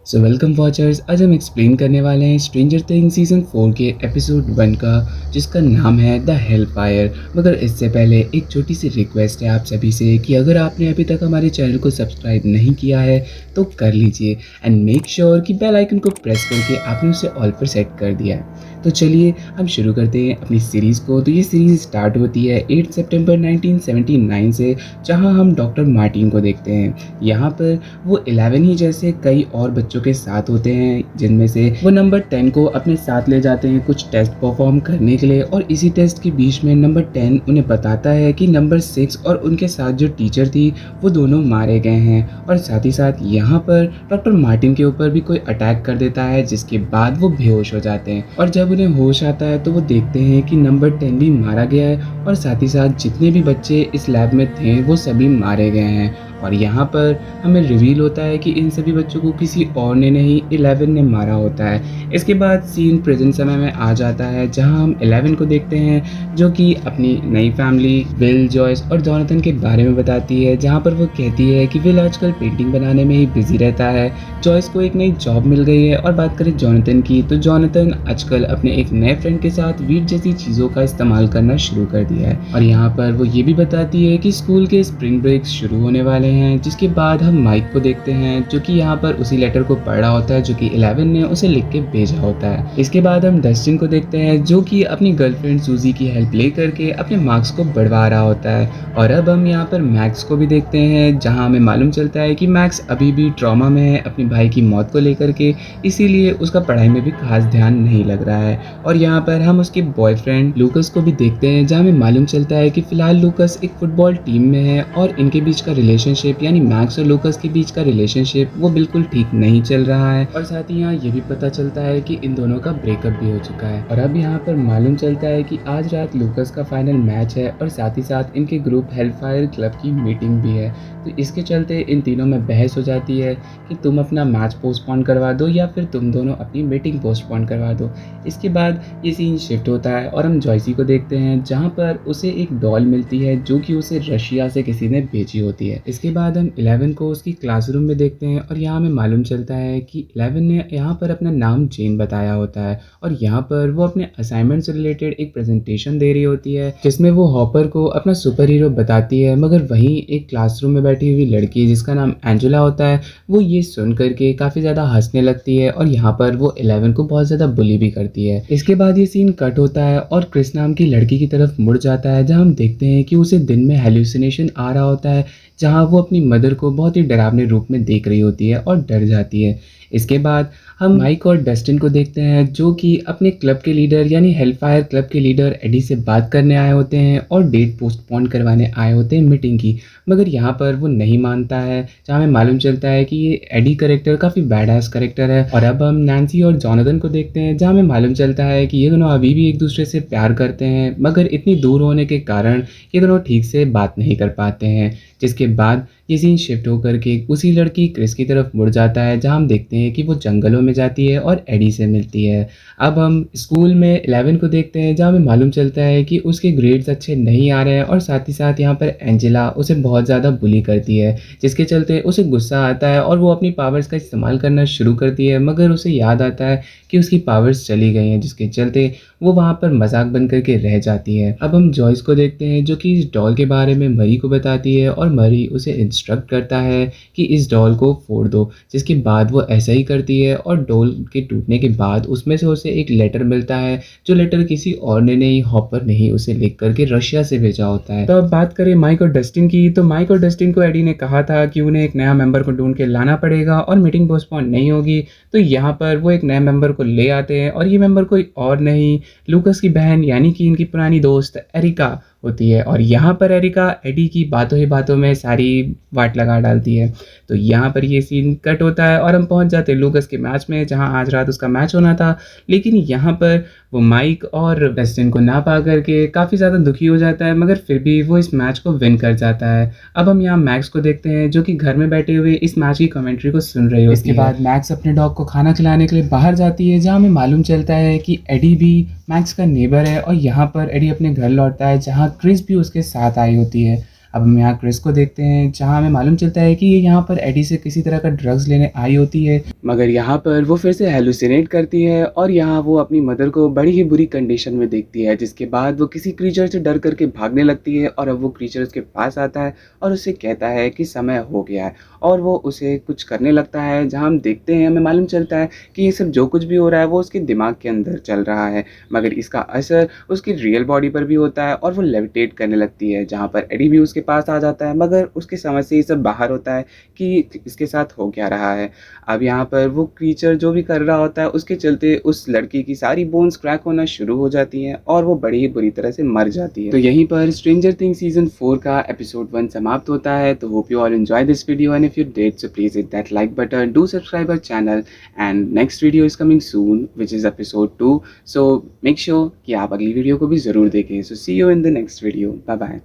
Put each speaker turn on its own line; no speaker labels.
So welcome watchers. आज हम explain करने वाले हैं स्ट्रेंजर थिंग्स सीज़न 4 के एपिसोड 1 का, जिसका नाम है द हेल फायर। मगर इससे पहले एक छोटी सी रिक्वेस्ट है आप सभी से कि अगर आपने अभी तक हमारे चैनल को सब्सक्राइब नहीं किया है तो कर लीजिए एंड मेक श्योर कि बेल आइकन को प्रेस करके आपने उसे ऑल पर सेट कर दिया है। तो चलिए हम शुरू करते हैं अपनी सीरीज़ को। तो ये सीरीज़ स्टार्ट होती है 8 सितंबर 1979 से, जहां हम डॉक्टर मार्टिन को देखते हैं। यहाँ पर वो 11 ही जैसे कई और बच्चों के साथ होते हैं, जिनमें से वो नंबर 10 को अपने साथ ले जाते हैं कुछ टेस्ट परफॉर्म करने के लिए। और इसी टेस्ट के बीच में नंबर 10 उन्हें बताता है कि नंबर 6 और उनके साथ जो टीचर थी वो दोनों मारे गए हैं। और साथ ही साथ यहाँ पर डॉक्टर मार्टिन के ऊपर भी कोई अटैक कर देता है, जिसके बाद वो बेहोश हो जाते हैं। और जब उन्हें होश आता है तो वो देखते हैं कि नंबर 10 भी मारा गया है और साथ ही साथ जितने भी बच्चे इस लैब में थे वो सभी मारे गए हैं। और यहाँ पर हमें रिवील होता है कि इन सभी बच्चों को किसी और ने नहीं 11 ने मारा होता है। इसके बाद सीन प्रेजेंट समय में आ जाता है, जहाँ हम 11 को देखते हैं जो कि अपनी नई फैमिली विल, जॉयस और जॉनथन के बारे में बताती है। जहाँ पर वो कहती है कि विल आजकल पेंटिंग बनाने में ही बिजी रहता है, जॉयस को एक नई जॉब मिल गई है। और बात करें जॉनथन की, तो जॉनथन आजकल अपने एक नए फ्रेंड के साथ वीट जैसी चीज़ों का इस्तेमाल करना शुरू कर दिया है। और यहाँ पर वो ये भी बताती है कि स्कूल के स्प्रिंग ब्रेक्स शुरू होने वाले हैं। जिसके बाद हम माइक को देखते हैं जो कि यहाँ पर उसी लेटर को पढ़ रहा होता है जो कि 11 ने उसे लिख के भेजा होता है। इसके बाद हम डस्टिन को देखते हैं जो कि अपनी गर्लफ्रेंड सूजी की हेल्प ले करके अपने मार्क्स को बढ़वा रहा होता है। और अब हम यहाँ पर मैक्स को भी देखते हैं, जहाँ हमें मालूम चलता है कि मैक्स अभी भी ट्रॉमा में है अपने भाई की मौत को लेकर के, इसीलिए उसका पढ़ाई में भी खास ध्यान नहीं लग रहा है। और यहाँ पर हम उसके बॉयफ्रेंड लूकस को भी देखते हैं, जहाँ हमें मालूम चलता है कि फिलहाल लूकस एक फुटबॉल टीम में है और इनके बीच का रिलेशनशिप यानी मैक्स और लूकस के बीच का रिलेशनशिप वो बिल्कुल ठीक नहीं चल रहा है। और साथ ही यहाँ ये भी पता चलता है कि इन दोनों का ब्रेकअप भी हो चुका है। और अब यहाँ पर मालूम चलता है कि आज रात लूकस का फाइनल मैच है और साथ ही साथ इनके ग्रुप हेलफायर क्लब की मीटिंग भी है। तो इसके चलते इन तीनों में बहस हो जाती है कि तुम अपना मैच पोस्टपोन करवा दो या फिर तुम दोनों अपनी मीटिंग पोस्टपोन करवा दो। इसके बाद ये सीन शिफ्ट होता है और हम जॉयसी को देखते हैं, जहाँ पर उसे एक डॉल मिलती है जो कि उसे रशिया से किसी ने भेजी होती है। इसके बाद हम 11 को उसकी क्लासरूम में देखते हैं और यहाँ हमें मालूम चलता है कि 11 ने यहाँ पर अपना नाम जेन बताया होता है। और यहाँ पर वो अपने असाइनमेंट से रिलेटेड एक प्रेजेंटेशन दे रही होती है, जिसमें वो हॉपर को अपना सुपर हीरो बताती है। मगर वहीं एक क्लासरूम में बैठी हुई लड़की जिसका नाम एंजेला होता है, वो ये सुन करके काफ़ी ज़्यादा हंसने लगती है और यहाँ पर वो 11 को बहुत ज़्यादा बुली भी करती है। इसके बाद ये सीन कट होता है और क्रिस नाम की लड़की की तरफ मुड़ जाता है, जहाँ हम देखते हैं कि उसे दिन में हेल्यूसिनेशन आ रहा होता है, जहाँ वो अपनी मदर को बहुत ही डरावने रूप में देख रही होती है और डर जाती है। इसके बाद हम माइक और डस्टिन को देखते हैं जो कि अपने क्लब के लीडर यानी हेलफायर क्लब के लीडर एडी से बात करने आए होते हैं और डेट पोस्टपोन करवाने आए होते हैं मीटिंग की। मगर यहाँ पर वो नहीं मानता है, जहाँ हमें मालूम चलता है कि ये एडी करेक्टर काफ़ी बैड करेक्टर है। और अब हम नैन्सी और जॉनथन को देखते हैं, जहाँ हमें मालूम चलता है कि ये दोनों अभी भी एक दूसरे से प्यार करते हैं, मगर इतनी दूर होने के कारण ये दोनों ठीक से बात नहीं कर पाते हैं। जिसके बाद ये सीन शिफ्ट होकर के उसी लड़की क्रिस की तरफ मुड़ जाता है, जहाँ हम देखते हैं कि वो जंगलों में जाती है और एडी से मिलती है। अब हम स्कूल में 11 को देखते हैं, जहाँ हमें मालूम चलता है कि उसके ग्रेड्स अच्छे नहीं आ रहे हैं और साथ ही साथ यहाँ पर एंजेला उसे बहुत ज़्यादा बुली करती है, जिसके चलते उसे गुस्सा आता है और वो अपनी पावर्स का इस्तेमाल करना शुरू करती है। मगर उसे याद आता है कि उसकी पावर्स चली गई हैं, जिसके चलते वो वहाँ पर मजाक बन करके रह जाती है। अब हम जॉयस को देखते हैं जो कि इस डॉल के बारे में मरी को बताती है और मरी उसे इंस्ट्रक्ट करता है कि इस डॉल को फोड़ दो, जिसके बाद वो ऐसा ही करती है। और डॉल के टूटने के बाद उसमें से उसे एक लेटर मिलता है, जो लेटर किसी और ने नहीं, हॉपर ने ही उसे लिख करके रशिया से भेजा होता है। तो अब बात करें माइक और डस्टिन की, तो माइक और डस्टिन को एडी ने कहा था कि उन्हें एक नया मेंबर को ढूंढ के लाना पड़ेगा और मीटिंग पोस्टपोन नहीं होगी। तो यहाँ पर वो एक नए मेंबर को ले आते हैं और ये मेंबर कोई और नहीं, लूकस की बहन यानी कि इनकी पुरानी दोस्त एरिका होती है। और यहाँ पर एरिका एडी की बातों ही बातों में सारी वाट लगा डालती है। तो यहाँ पर ये सीन कट होता है और हम पहुँच जाते हैं लूकस के मैच में, जहाँ आज रात उसका मैच होना था। लेकिन यहाँ पर वो माइक और डस्टिन को ना पा करके काफ़ी ज़्यादा दुखी हो जाता है, मगर फिर भी वो इस मैच को विन कर जाता है। अब हम यहाँ मैक्स को देखते हैं जो कि घर में बैठे हुए इस मैच की कमेंट्री को सुन रही होती है। इसके बाद मैक्स अपने डॉग को खाना खिलाने के लिए बाहर जाती है, जहाँ हमें मालूम चलता है कि एडी भी मैक्स का नेबर है। और यहाँ पर एडी अपने घर लौटता है, जहाँ क्रिस भी उसके साथ आई होती है। अब हम यहाँ क्रिस को देखते हैं, जहाँ हमें मालूम चलता है कि ये यहाँ पर एडी से किसी तरह का ड्रग्स लेने आई होती है, मगर यहाँ पर वो फिर से हैलुसिनेट करती है और यहाँ वो अपनी मदर को बड़ी ही बुरी कंडीशन में देखती है, जिसके बाद वो किसी क्रीचर से डर करके भागने लगती है और अब वो क्रीचर उसके पास आता है और उससे कहता है कि समय हो गया है और वो उसे कुछ करने लगता है, जहाँ हम देखते हैं, हमें मालूम चलता है कि ये सब जो कुछ भी हो रहा है वो उसके दिमाग के अंदर चल रहा है, मगर इसका असर उसकी रियल बॉडी पर भी होता है और वो लेविटेट करने लगती है, जहाँ पर एडी भी उसके पास आ जाता है, मगर उसके समझ से ये सब बाहर होता है कि इसके साथ हो क्या रहा है। अब यहाँ पर वो क्रीचर जो भी कर रहा होता है उसके चलते उस लड़की की सारी बोन्स क्रैक होना शुरू हो जाती हैं और वो बड़ी ही बुरी तरह से मर जाती है। तो यहीं पर स्ट्रेंजर थिंग्स सीजन 4 का एपिसोड 1 समाप्त होता है। तो hope you all enjoy this video and if you did so please hit that like button, do subscribe our channel and next video is coming soon which is episode 2। So make sure कि आप अगली video को भी ज़रूर देखें। So see you in the next video. Bye bye.